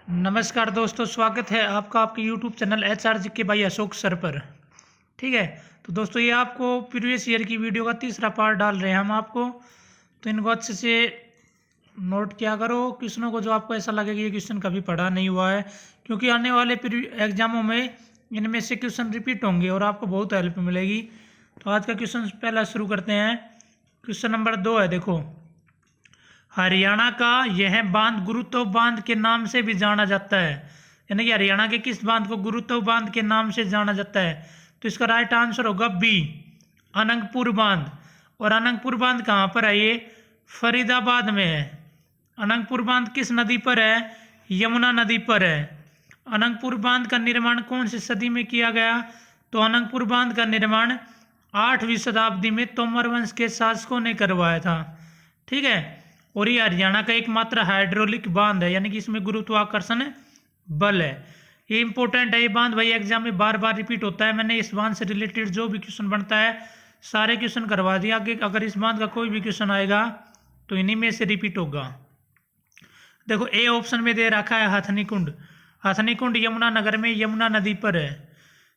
नमस्कार दोस्तों, स्वागत है आपका आपके यूट्यूब चैनल एचआरजी के भाई अशोक सर पर। ठीक है, तो दोस्तों ये आपको प्रीवियस ईयर की वीडियो का तीसरा पार्ट डाल रहे हैं हम आपको। तो इनको अच्छे से नोट किया करो क्वेश्चनों को, जो आपको ऐसा लगे कि ये क्वेश्चन कभी पढ़ा नहीं हुआ है, क्योंकि आने वाले एग्जामों में इनमें से क्वेश्चन रिपीट होंगे और आपको बहुत हेल्प मिलेगी। तो आज का क्वेश्चन पहला शुरू करते हैं। क्वेश्चन नंबर 2 है, देखो। हरियाणा का यह बांध गुरुत्व बांध के नाम से भी जाना जाता है, यानी कि हरियाणा के किस बांध को गुरुत्व बांध के नाम से जाना जाता है? तो इसका राइट आंसर होगा बी, अनंगपुर बांध। और अनंगपुर बांध कहाँ पर है? ये फरीदाबाद में है। अनंगपुर बांध किस नदी पर है? यमुना नदी पर है। अनंगपुर बांध का निर्माण कौन सी सदी में किया गया? तो अनंगपुर बांध का निर्माण 8वीं शताब्दी में तोमर वंश के शासकों ने करवाया था। ठीक है, और ये हरियाणा का एकमात्र हाइड्रोलिक बांध है, यानी कि इसमें गुरुत्वाकर्षण बल है। ये इंपॉर्टेंट है, ये बांध भाई एग्जाम में बार बार रिपीट होता है। मैंने इस बांध से रिलेटेड जो भी क्वेश्चन बनता है सारे क्वेश्चन करवा दिया कि अगर इस बांध का कोई भी क्वेश्चन आएगा तो इन्हीं में से रिपीट होगा। देखो, ए ऑप्शन में दे रखा है हथनी कुंड। हथनी कुंड यमुना नगर में यमुना नदी पर है।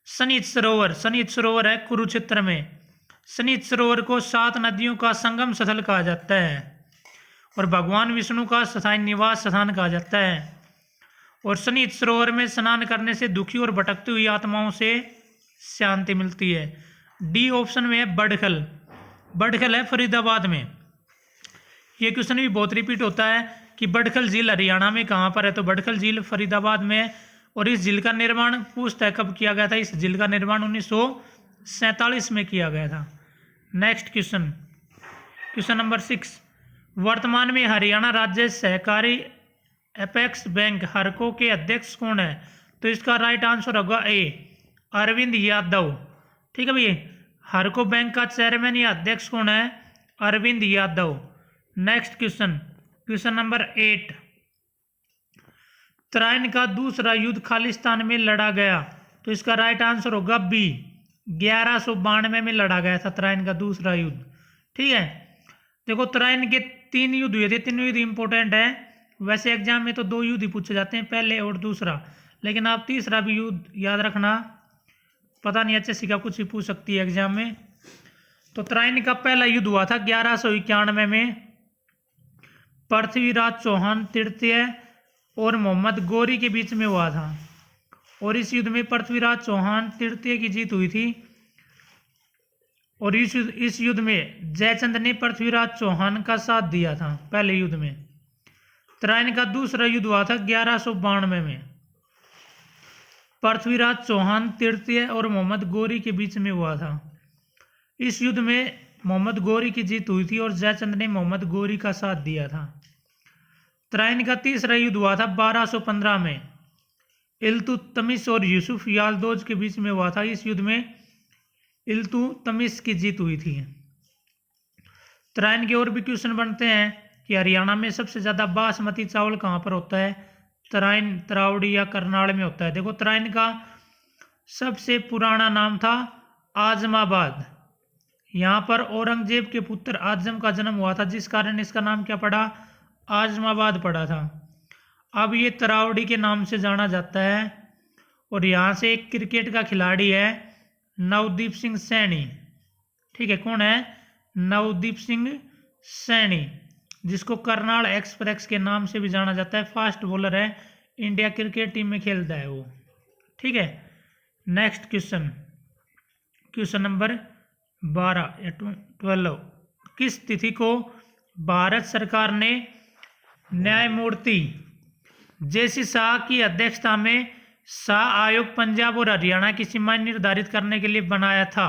सनीत सरोवर, सनीत सरोवर है कुरुक्षेत्र में। सनीत सरोवर को 7 नदियों का संगम स्थल कहा जाता है और भगवान विष्णु का स्थायी निवास स्थान कहा जाता है। और सनीत सरोवर में स्नान करने से दुखी और भटकती हुई आत्माओं से शांति मिलती है। डी ऑप्शन में है बडखल। बडखल है फरीदाबाद में। ये क्वेश्चन भी बहुत रिपीट होता है कि बडखल झील हरियाणा में कहाँ पर है? तो बडखल झील फरीदाबाद में है। और इस झील का निर्माण पूछता है कब किया गया था? इस झील का निर्माण 1947 में किया गया था। Next question, question number 6। वर्तमान में हरियाणा राज्य सहकारी एपेक्स बैंक हरको के अध्यक्ष कौन है? तो इसका राइट आंसर होगा ए, अरविंद यादव। ठीक है भैया, हरको बैंक का चेयरमैन या अध्यक्ष कौन है? Arvind Yadav. Next question, question number 8। Tarain का दूसरा युद्ध खालिस्तान में लड़ा गया, तो इसका राइट आंसर होगा बी, 1192 में लड़ा गया था तराइन का दूसरा युद्ध। ठीक है, देखो तराइन के 3 युद्ध हुए थे। 3 युद्ध इंपॉर्टेंट है। वैसे एग्जाम में तो 2 युद्ध ही पूछे जाते हैं, पहले और दूसरा, लेकिन आप तीसरा भी युद्ध याद रखना, पता नहीं HSC का कुछ ही पूछ सकती है एग्जाम में। तो तराइन का पहला युद्ध हुआ था 1191 में। पृथ्वीराज चौहान तृतीय और मोहम्मद गौरी के बीच में हुआ था। और इस युद्ध में पृथ्वीराज चौहान तृतीय की जीत हुई थी। और इस युद्ध में जयचंद ने पृथ्वीराज चौहान का साथ दिया था पहले युद्ध में। तराइन का दूसरा युद्ध हुआ था 1192 में। पृथ्वीराज चौहान तृतीय और मोहम्मद गौरी के बीच में हुआ था। इस युद्ध में मोहम्मद गौरी की जीत हुई थी और जयचंद ने मोहम्मद गौरी का साथ दिया था। तराइन का तीसरा युद्ध हुआ था 1215 में। इल्तुतमिश और यूसुफ यालदोज के बीच में हुआ था। इस युद्ध में इल्तुतमिश की जीत हुई थी। तराइन के और भी क्वेश्चन बनते हैं कि हरियाणा में सबसे ज़्यादा बासमती चावल कहाँ पर होता है? तराइन, तरावड़ी या करनाल में होता है। देखो, तराइन का सबसे पुराना नाम था आजमाबाद। यहाँ पर औरंगजेब के पुत्र आजम का जन्म हुआ था, जिस कारण इसका नाम क्या पड़ा? आजमाबाद पड़ा था। अब ये तरावड़ी के नाम से जाना जाता है। और यहाँ से एक क्रिकेट का खिलाड़ी है नवदीप सिंह सैनी। ठीक है, कौन है? नवदीप सिंह सैनी, जिसको करनाल एक्सप्रेस के नाम से भी जाना जाता है। फास्ट बॉलर है, इंडिया क्रिकेट टीम में खेलता है वो। ठीक है, नेक्स्ट क्वेश्चन, क्वेश्चन नंबर 12 या 12। किस तिथि को भारत सरकार ने न्यायमूर्ति जेसी शाह की अध्यक्षता में शाह आयोग पंजाब और हरियाणा की सीमाएं निर्धारित करने के लिए बनाया था?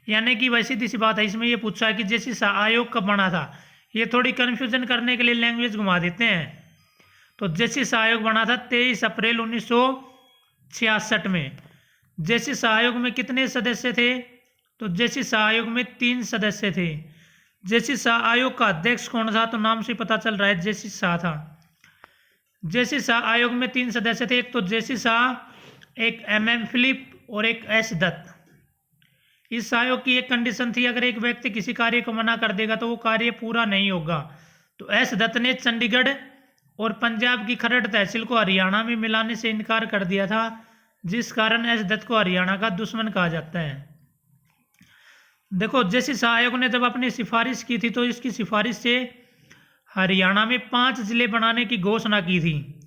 यानी कि वैसी सीधी सी बात है, इसमें यह पूछा है कि जेसी शाह आयोग कब बना था। ये थोड़ी कन्फ्यूजन करने के लिए लैंग्वेज घुमा देते हैं। तो जेसी शाह आयोग बना था 23 अप्रैल 1966 में। जेसी शाह आयोग में कितने सदस्य थे? तो जेसी शाह आयोग में 3 सदस्य थे। जेसी शाह आयोग का अध्यक्ष कौन था? तो नाम से पता चल रहा है जेसी शाह था। जेसी शाह आयोग में 3 सदस्य थे, एक तो जेसी शाह, एक MM फिलिप और एक S दत्त। इस आयोग की एक कंडीशन थी, अगर एक व्यक्ति किसी कार्य को मना कर देगा तो वो कार्य पूरा नहीं होगा। तो S दत्त ने चंडीगढ़ और पंजाब की खरड़ तहसील को हरियाणा में मिलाने से इनकार कर दिया था, जिस कारण एस दत्त को हरियाणा का दुश्मन कहा जाता है। देखो, जस्टिस आयोग ने जब अपनी सिफारिश की थी तो इसकी सिफारिश से हरियाणा में 5 जिले बनाने की घोषणा की थी।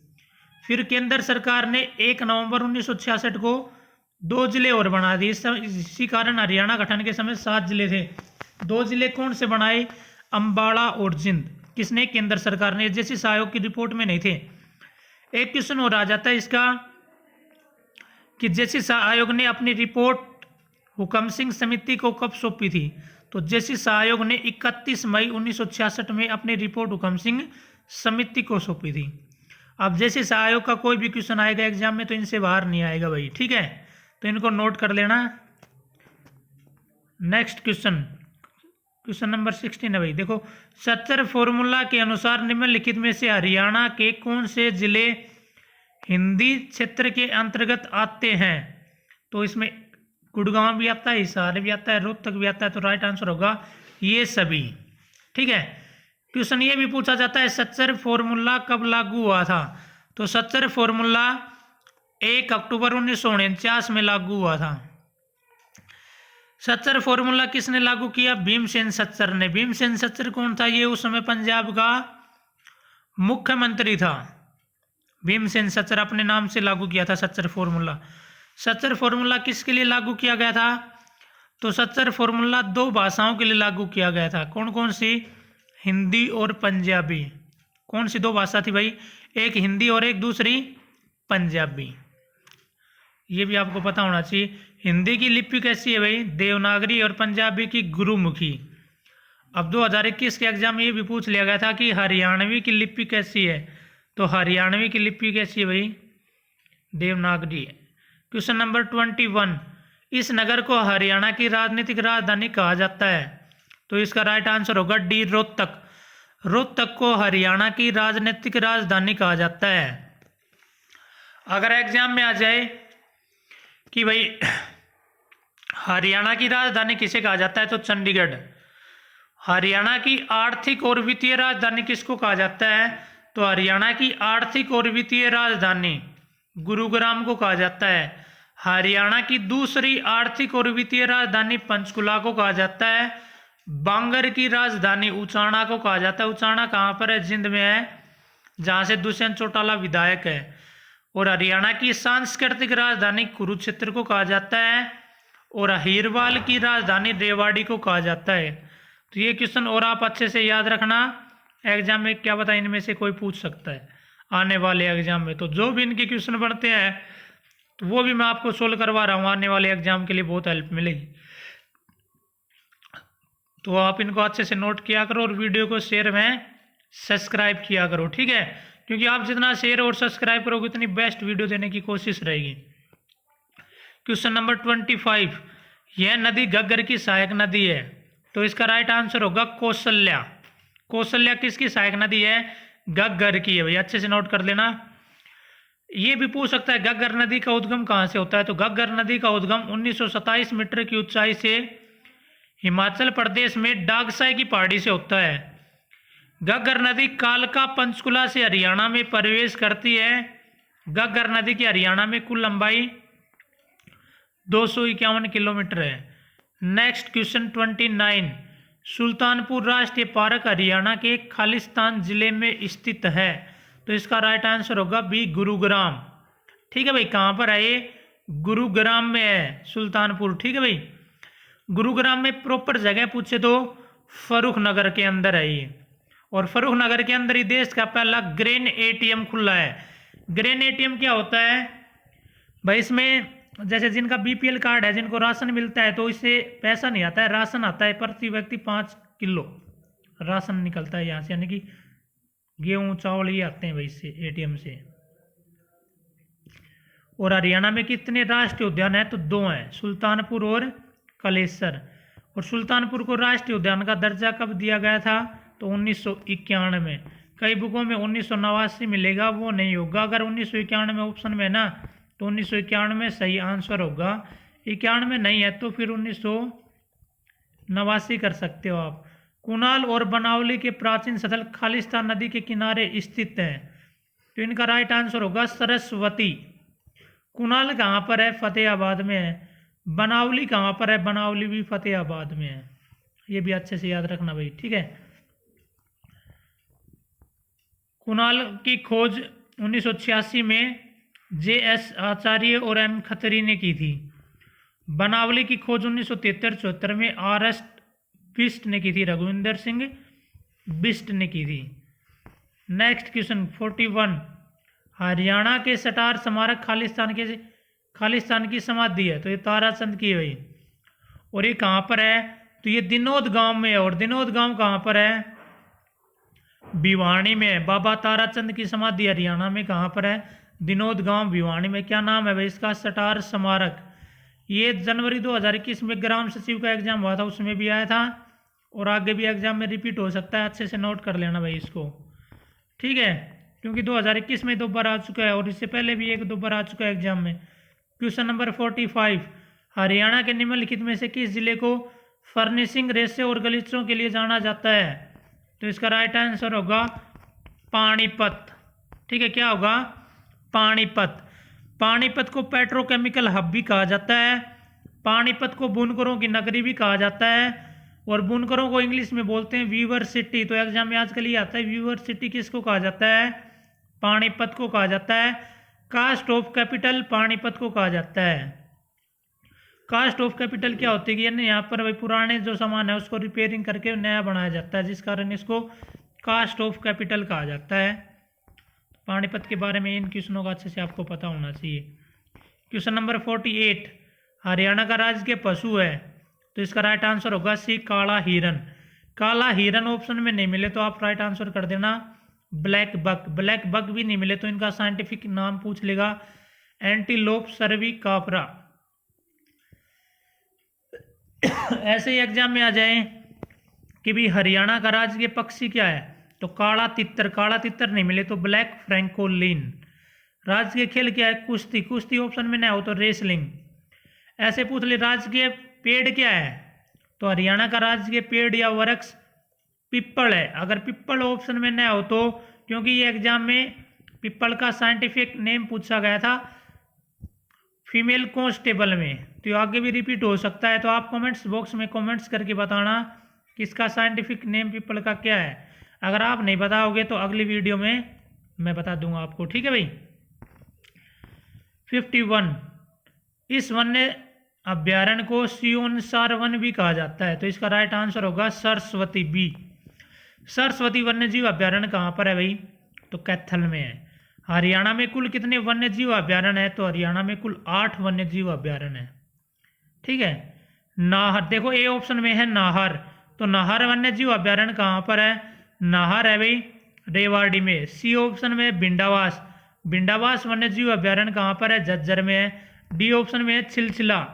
फिर केंद्र सरकार ने 1 नवंबर 1966 को 2 जिले और बना दिए। इसी कारण हरियाणा गठन के समय 7 जिले थे। 2 जिले कौन से बनाए? अंबाला और जिंद। किसने? केंद्र सरकार ने, जस्टिस आयोग की रिपोर्ट में नहीं थे। एक क्वेश्चन और आ जाता है इसका कि जस्टिस आयोग ने अपनी रिपोर्ट हुकम सिंह समिति को कब सौंपी थी? तो जस्टिस आयोग ने 31 मई 1966 में अपनी रिपोर्ट हुकम सिंह समिति को सौंपी थी। अब जस्टिस आयोग का कोई भी क्वेश्चन आएगा एग्जाम में तो इनसे बाहर नहीं आएगा भाई, ठीक है, तो इनको नोट कर लेना। नेक्स्ट क्वेश्चन, क्वेश्चन नंबर 16 है भाई। देखो, सच्चर फॉर्मूला के अनुसार निम्नलिखित में से हरियाणा के कौन से जिले हिंदी क्षेत्र के अंतर्गत आते हैं? तो इसमें गुड़गांव भी आता है, हिसार भी आता है, रोहतक भी आता है, तो राइट आंसर होगा ये सभी, ठीक है। क्वेश्चन ये भी पूछा जाता है सच्चर फॉर्मूला कब लागू हुआ था? तो सच्चर फॉर्मूला 1 अक्टूबर 1949 में लागू हुआ था। सच्चर फॉर्मूला किसने लागू किया? भीमसेन सच्चर ने। भीमसेन सच्चर कौन था? ये उस समय पंजाब का मुख्यमंत्री था। भीमसेन सच्चर अपने नाम से लागू किया था सच्चर फॉर्मूला। सच्चर फॉर्मूला किसके लिए लागू किया गया था? तो सच्चर फॉर्मूला 2 भाषाओं के लिए लागू किया गया था। कौन कौन सी? हिंदी और पंजाबी। कौन सी 2 भाषा थी भाई? एक हिंदी और एक दूसरी पंजाबी। ये भी आपको पता होना चाहिए। हिंदी की लिपि कैसी है भाई? देवनागरी, और पंजाबी की गुरुमुखी। अब 2021 के एग्जाम में ये भी पूछ लिया गया था कि हरियाणवी की लिपि कैसी है? तो हरियाणवी की लिपि कैसी है भाई? देवनागरी। क्वेश्चन नंबर 21, इस नगर को हरियाणा की राजनीतिक राजधानी कहा जाता है? तो इसका राइट आंसर होगा डी, रोहतक। रोहतक को हरियाणा की राजनीतिक राजधानी कहा जाता है। अगर एग्जाम में आ जाए कि भाई हरियाणा की राजधानी किसे कहा जाता है? तो चंडीगढ़। हरियाणा की आर्थिक और वित्तीय राजधानी किसको कहा जाता है? तो हरियाणा की आर्थिक और वित्तीय राजधानी गुरुग्राम को कहा जाता है। हरियाणा की दूसरी आर्थिक और वित्तीय राजधानी पंचकुला को कहा जाता है। बांगर की राजधानी उचाना को कहा जाता है। उचाना कहाँ पर है? जिंद में है, जहाँ से दुष्यंत चौटाला विधायक है। और हरियाणा की सांस्कृतिक राजधानी कुरुक्षेत्र को कहा जाता है। और अहीरवाल की राजधानी रेवाड़ी को कहा जाता है। तो ये क्वेश्चन और आप अच्छे से याद रखना, एग्जाम में क्या पता इनमें से कोई पूछ सकता है आने वाले एग्जाम में। तो जो भी इनके क्वेश्चन बनते हैं तो वो भी मैं आपको सोल्व करवा रहा हूँ, आने वाले एग्जाम के लिए बहुत हेल्प मिलेगी। तो आप इनको अच्छे से नोट किया करो और वीडियो को शेयर में सब्सक्राइब किया करो, ठीक है, क्योंकि आप जितना शेयर और सब्सक्राइब करोगे उतनी बेस्ट वीडियो देने की कोशिश रहेगी। क्वेश्चन नंबर 25, यह नदी घग्गर की सहायक नदी है? तो इसका राइट आंसर होगा कौशल्या। कौशल्या किसकी सहायक नदी है? घग्गर की है भाई, अच्छे से नोट कर लेना। ये भी पूछ सकता है घग्गर नदी का उद्गम कहाँ से होता है? तो घग्गर नदी का उद्गम 1927 मीटर की ऊंचाई से हिमाचल प्रदेश में डागसाई की पहाड़ी से होता है। घग्गर नदी कालका पंचकुला से हरियाणा में प्रवेश करती है। घग्गर नदी की हरियाणा में कुल लंबाई 251 किलोमीटर है। नेक्स्ट क्वेश्चन 29, सुल्तानपुर राष्ट्रीय पार्क हरियाणा के खालिस्तान जिले में स्थित है? तो इसका राइट आंसर होगा बी, गुरुग्राम। ठीक है भाई, कहाँ पर है ये? गुरुग्राम में है सुल्तानपुर, ठीक है भाई। गुरुग्राम में प्रॉपर जगह पूछे तो फर्रुख नगर के अंदर है ये, और फर्रुख नगर के अंदर ही देश का पहला ग्रेन एटीएम खुला है। ग्रेन एटीएम क्या होता है भाई? इसमें जैसे जिनका बीपीएल कार्ड है, जिनको राशन मिलता है, तो इससे पैसा नहीं आता है, राशन आता है। प्रति व्यक्ति 5 किलो राशन निकलता है यहाँ से, यानी कि गेहूँ चावल ये आते हैं भाई इससे, एटीएम से। और हरियाणा में कितने राष्ट्रीय उद्यान है? तो 2 हैं, सुल्तानपुर और कलेसर। और सुल्तानपुर को राष्ट्रीय उद्यान का दर्जा कब दिया गया था? तो 1991 में। कई बुकों में 1989 मिलेगा, वो नहीं होगा। अगर 1991 में ऑप्शन में ना, तो 1991 में सही आंसर होगा। 91 नहीं है तो फिर 1989 कर सकते हो आप। कुनाल और बनावली के प्राचीन स्थल खालिस्तान नदी के किनारे स्थित हैं। तो इनका राइट आंसर होगा सरस्वती। कुणाल कहाँ पर है? फतेहाबाद में है। बनावली कहाँ पर है? बनावली भी फतेहाबाद में है। ये भी अच्छे से याद रखना भाई, ठीक है। कुणाल की खोज 1986 में JS आचार्य और M खत्री ने की थी। बनावली की खोज 1973-74 में RS बिष्ट ने की थी, रघुविंदर सिंह बिष्ट ने की थी। नेक्स्ट क्वेश्चन 41, हरियाणा के सटार स्मारक खालिस्तान की समाधि है, तो ये ताराचंद की है भाई। और ये कहाँ पर है? तो ये दिनोद गांव में है। और दिनोद गांव कहाँ पर है? भिवानी में है। बाबा ताराचंद की समाधि हरियाणा में कहाँ पर है? दिनोद गांव भिवानी में। क्या नाम है भाई इसका? सटार स्मारक। ये जनवरी 2021 में ग्राम सचिव का एग्जाम हुआ था, उसमें भी आया था और आगे भी एग्जाम में रिपीट हो सकता है। अच्छे से नोट कर लेना भाई इसको, ठीक है, क्योंकि 2021 में 2 बार आ चुका है और इससे पहले भी 1-2 बार आ चुका है एग्जाम में। क्वेश्चन नंबर 45, हरियाणा के निम्नलिखित में से किस जिले को फर्निशिंग रेसे और गलीचों के लिए जाना जाता है? तो इसका राइट आंसर होगा पानीपत, ठीक है। क्या होगा? पानीपत। पानीपत को पेट्रोकेमिकल हब भी कहा जाता है। पानीपत को बुनकरों की नगरी भी कहा जाता है और बुनकरों को इंग्लिश में बोलते हैं वीवर सिटी। तो एग्जाम में आजकल ये आता है, वीवर सिटी किसको कहा जाता है? पानीपत को कहा जाता है। कास्ट ऑफ कैपिटल पानीपत को कहा जाता है। कास्ट ऑफ कैपिटल क्या होती है? यानी यहाँ पर भाई पुराने जो सामान है उसको रिपेयरिंग करके नया बनाया जाता है, जिस कारण इसको कास्ट ऑफ कैपिटल कहा जाता है। पानीपत के बारे में इन क्वेश्चनों का अच्छे से आपको पता होना चाहिए। क्वेश्चन नंबर 48, हरियाणा का राजकीय पशु है, तो इसका राइट आंसर होगा सी, काला हिरन। काला हिरन ऑप्शन में नहीं मिले तो आप राइट आंसर कर देना ब्लैक बक। ब्लैक बक भी नहीं मिले तो इनका साइंटिफिक नाम पूछ लेगा एंटीलोप सर्विकापरा। ऐसे ही एग्जाम में आ जाए कि भी हरियाणा का राजकीय पक्षी क्या है, तो काला तितर। काला तितर नहीं मिले तो ब्लैक फ्रैंकोलिन। राजकीय खेल क्या है? कुश्ती। कुश्ती ऑप्शन में ना हो तो रेसलिंग। ऐसे पूछ ले राजकीय पेड़ क्या है, तो हरियाणा का राजकीय पेड़ या वृक्ष पिप्पल है। अगर पिप्पल ऑप्शन में ना हो तो, क्योंकि ये एग्जाम में पिप्पल का साइंटिफिक नेम पूछा गया था फीमेल कांस्टेबल में, तो आगे भी रिपीट हो सकता है। तो आप कमेंट्स बॉक्स में कमेंट्स करके बताना कि इसका साइंटिफिक नेम पिप्पल का क्या है। अगर आप नहीं बताओगे तो अगली वीडियो में मैं बता दूंगा आपको, ठीक है भाई। 51, इस वन्य अभ्यारण्य को सियोनसार वन भी कहा जाता है, तो इसका राइट आंसर होगा सरस्वती बी। सरस्वती वन्यजीव अभ्यारण्य कहाँ पर है भाई? तो कैथल में है। हरियाणा में कुल कितने वन्यजीव अभ्यारण्य है? तो हरियाणा में कुल 8 वन्यजीव अभ्यारण्य है, ठीक है। नाहर, देखो ए ऑप्शन में है नाहर, तो नाहर वन्यजीव अभ्यारण्य कहाँ पर है? नाहर है भाई रेवाड़ी में। सी ऑप्शन में भिंडावास। भिंडावास वन्यजीव अभ्यारण्य कहाँ पर है? झज्जर में है। डी ऑप्शन में है छिलछिला।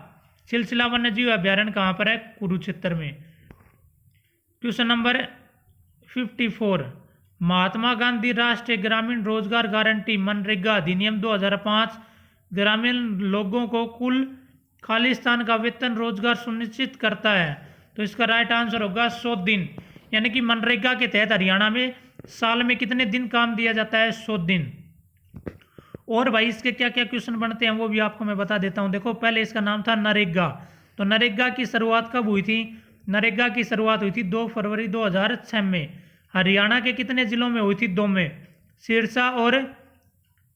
छिलछिला वन्यजीव अभ्यारण्य कहाँ पर है? कुरुक्षेत्र में। क्वेश्चन नंबर 54, महात्मा गांधी राष्ट्रीय ग्रामीण रोजगार गारंटी मनरेगा अधिनियम 2005 ग्रामीण लोगों को कुल खालिस्तान का वेतन रोजगार सुनिश्चित करता है, तो इसका राइट आंसर होगा 100 दिन। यानी कि मनरेगा के तहत हरियाणा में साल में कितने दिन काम दिया जाता है? 100 दिन। और भाई इसके क्या क्या क्वेश्चन बनते हैं वो भी आपको मैं बता देता हूं। देखो पहले इसका नाम था नरेगा, तो नरेगा की शुरुआत कब हुई थी? नरेगा की शुरुआत हुई थी 2 फरवरी 2006 में। हरियाणा के कितने जिलों में हुई थी? 2 में, सिरसा और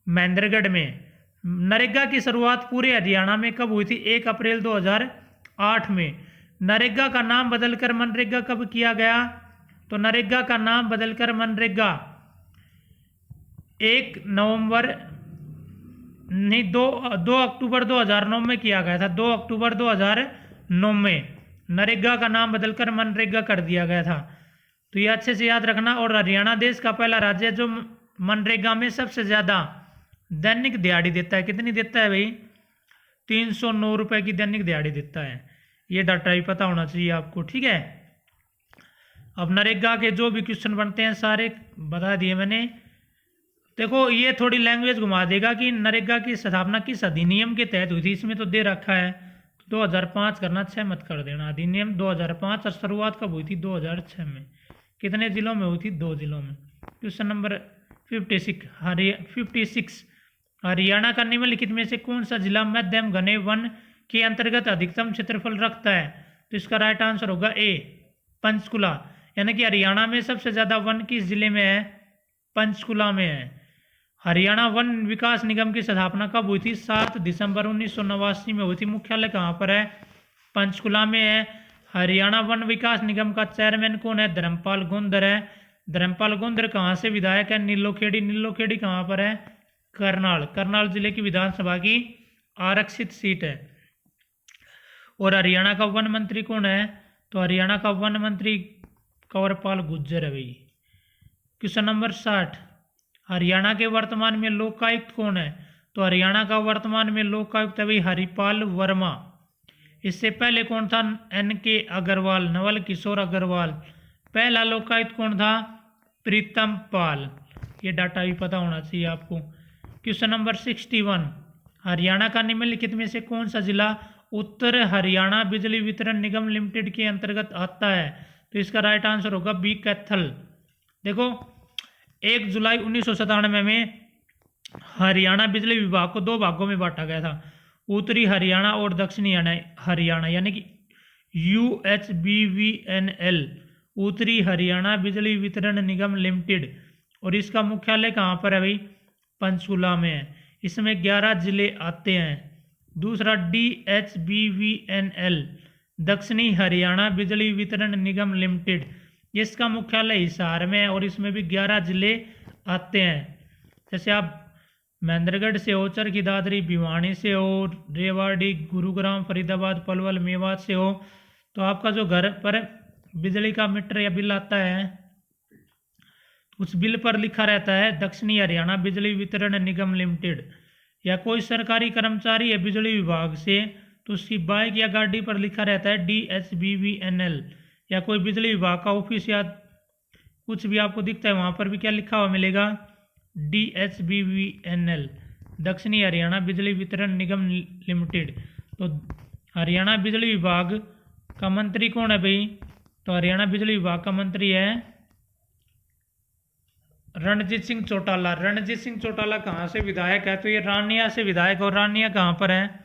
महेंद्रगढ़ में। नरेगा की शुरुआत पूरे हरियाणा में कब हुई थी? 1 अप्रैल 2008 में। नरेगा का नाम बदलकर मनरेगा कब किया गया? तो नरेगा का नाम बदलकर मनरेगा 2 अक्टूबर 2009 में किया गया था। 2 अक्टूबर 2009 में नरेगा का नाम बदलकर मनरेगा कर दिया गया था, तो ये अच्छे से याद रखना। और हरियाणा देश का पहला राज्य है जो मनरेगा में सबसे ज़्यादा दैनिक दिहाड़ी देता है। कितनी देता है भाई? 309 रुपये की दैनिक दिहाड़ी देता है। ये डाटा भी पता होना चाहिए आपको, ठीक है। अब नरेगा के जो भी क्वेश्चन बनते हैं सारे बता दिए मैंने। देखो ये थोड़ी लैंग्वेज घुमा देगा कि नरेगा की स्थापना किस अधिनियम के तहत हुई थी, इसमें तो दे रखा है 2005 करना, 6 मत कर देना। अधिनियम 2005 और शुरुआत कब हुई थी? 2006 में। कितने जिलों में हुई थी? 2 जिलों में। Question number 56। हरियाणा का निम्नलिखित में से कौन सा जिला मध्यम घने वन के अंतर्गत अधिकतम क्षेत्रफल रखता है? तो इसका राइट आंसर होगा ए, पंचकुला। यानी कि हरियाणा में सबसे ज्यादा वन किस जिले में है? पंचकुला में है। हरियाणा वन विकास निगम की स्थापना कब हुई थी? 7 दिसंबर 1989 में हुई थी। मुख्यालय कहाँ पर है? पंचकुला में है। हरियाणा वन विकास निगम का चेयरमैन कौन है? धर्मपाल गोंदर है। धर्मपाल गोंदर कहाँ से विधायक है? नीलोखेड़ी। नीलोखेड़ी कहाँ पर है? करनाल। करनाल जिले की विधानसभा की आरक्षित सीट है। और हरियाणा का वन मंत्री कौन है? तो हरियाणा का वन मंत्री कंवरपाल गुर्जर है भाई। क्वेश्चन नंबर 60, हरियाणा के वर्तमान में लोकायुक्त कौन है? तो हरियाणा का वर्तमान में लोकायुक्त है भाई हरिपाल वर्मा। इससे पहले कौन था? NK अग्रवाल, नवल किशोर अग्रवाल। पहला लोकायुक्त कौन था? प्रीतम पाल। ये डाटा भी पता होना चाहिए आपको। क्वेश्चन नंबर 61, हरियाणा का निम्नलिखित में से कौन सा जिला उत्तर हरियाणा बिजली वितरण निगम लिमिटेड के अंतर्गत आता है? तो इसका राइट आंसर होगा बी, कैथल। देखो 1 जुलाई 1997 में हरियाणा बिजली विभाग को 2 भागों में बांटा गया था, उत्तरी हरियाणा और दक्षिणी हरियाणा, यानी कि UHBVNL, उत्तरी हरियाणा बिजली वितरण निगम लिमिटेड। और इसका मुख्यालय कहाँ पर है भाई? पंचकुला में है। इसमें 11 जिले आते हैं। दूसरा DHBVNL, दक्षिणी हरियाणा बिजली वितरण निगम लिमिटेड, इसका मुख्यालय हिसार में है और इसमें भी 11 जिले आते हैं। जैसे आप महेंद्रगढ़ से हो, चरखी दादरी, भिवानी से हो, रेवाड़ी, गुरुग्राम, फरीदाबाद, पलवल, मेवात से हो, तो आपका जो घर पर बिजली का मीटर या बिल आता है उस बिल पर लिखा रहता है दक्षिणी हरियाणा बिजली वितरण निगम लिमिटेड। या कोई सरकारी कर्मचारी है बिजली विभाग से तो उसकी बाइक या गाड़ी पर लिखा रहता है DHBVNL। या कोई बिजली विभाग का ऑफिस या कुछ भी आपको दिखता है वहाँ पर भी क्या लिखा हुआ मिलेगा? DHBVNL, दक्षिणी हरियाणा बिजली वितरण निगम लिमिटेड। तो हरियाणा बिजली विभाग का मंत्री कौन है भाई? तो हरियाणा बिजली विभाग का मंत्री है रणजीत सिंह चौटाला। रणजीत सिंह चौटाला कहाँ से विधायक है? तो ये रानिया से विधायक, और रानिया कहाँ पर है?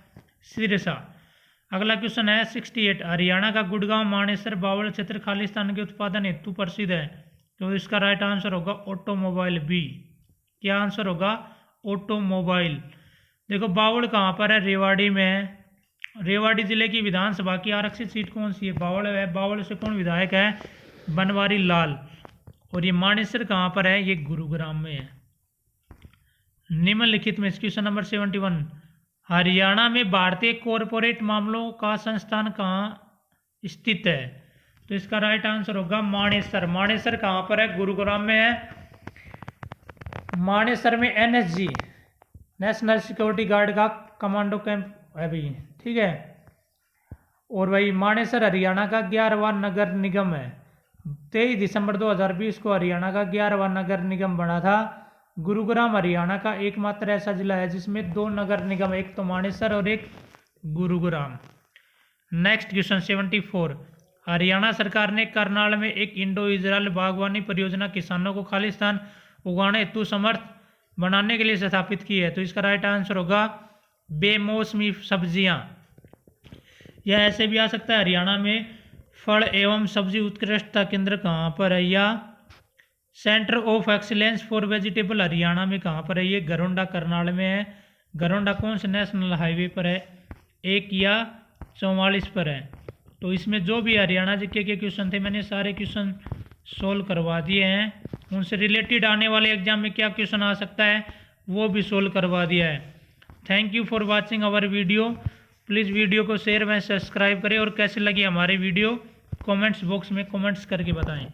सिरसा। अगला क्वेश्चन है 68, हरियाणा का गुड़गांव, मानेसर, बावल क्षेत्र खालिस्तान के उत्पादन हेतु प्रसिद्ध है। तो इसका राइट आंसर होगा ऑटोमोबाइल, बी। क्या आंसर होगा? ऑटोमोबाइल। देखो बावल कहाँ पर है? रेवाड़ी में है। रेवाड़ी जिले की विधानसभा की आरक्षित सीट कौन सी है? बावल है। बावल से कौन विधायक है? बनवारी लाल। और ये मानेसर कहाँ पर है? ये गुरुग्राम में है। निम्नलिखित में क्वेश्चन नंबर 71, हरियाणा में भारतीय कॉरपोरेट मामलों का संस्थान कहाँ स्थित है? तो इसका राइट आंसर होगा मानेसर। मानेसर कहाँ पर है? गुरुग्राम में है। मानेसर में NSG, नेशनल सिक्योरिटी गार्ड का कमांडो कैंप है भाई, ठीक है। और भाई मानेसर हरियाणा का 11वां नगर निगम है। 23 दिसंबर 2020 को हरियाणा का 11वां नगर निगम बना था। गुरुग्राम हरियाणा का एकमात्र ऐसा जिला है जिसमें 2 नगर निगम, एक तो मानेसर और एक गुरुग्राम। नेक्स्ट क्वेश्चन 74, हरियाणा सरकार ने करनाल में एक इंडो इजराइल बागवानी परियोजना किसानों को खालिस्तान उगाने हेतु समर्थ बनाने के लिए स्थापित की है। तो इसका राइट आंसर होगा बेमौसमी सब्जियां। यह ऐसे भी आ सकता है हरियाणा में फल एवं सब्जी उत्कृष्टता केंद्र कहाँ पर है? या centre of excellence for vegetable Haryana में कहाँ पर है? ये गरोंडा करनाल में है। गरोंडा कौन से नेशनल हाईवे पर है? 1 या 44 पर है। तो इसमें जो भी हरियाणा जीके के क्वेश्चन थे मैंने सारे क्वेश्चन सोल्व करवा दिए हैं। उनसे रिलेटेड आने वाले एग्जाम में क्या क्वेश्चन आ सकता है वो भी सोल्व करवा दिया है। Thank you for watching our video. Please video को शेयर व सब्सक्राइब करें और कैसे लगी हमारी वीडियो कमेंट्स बॉक्स में कमेंट्स करके बताएं।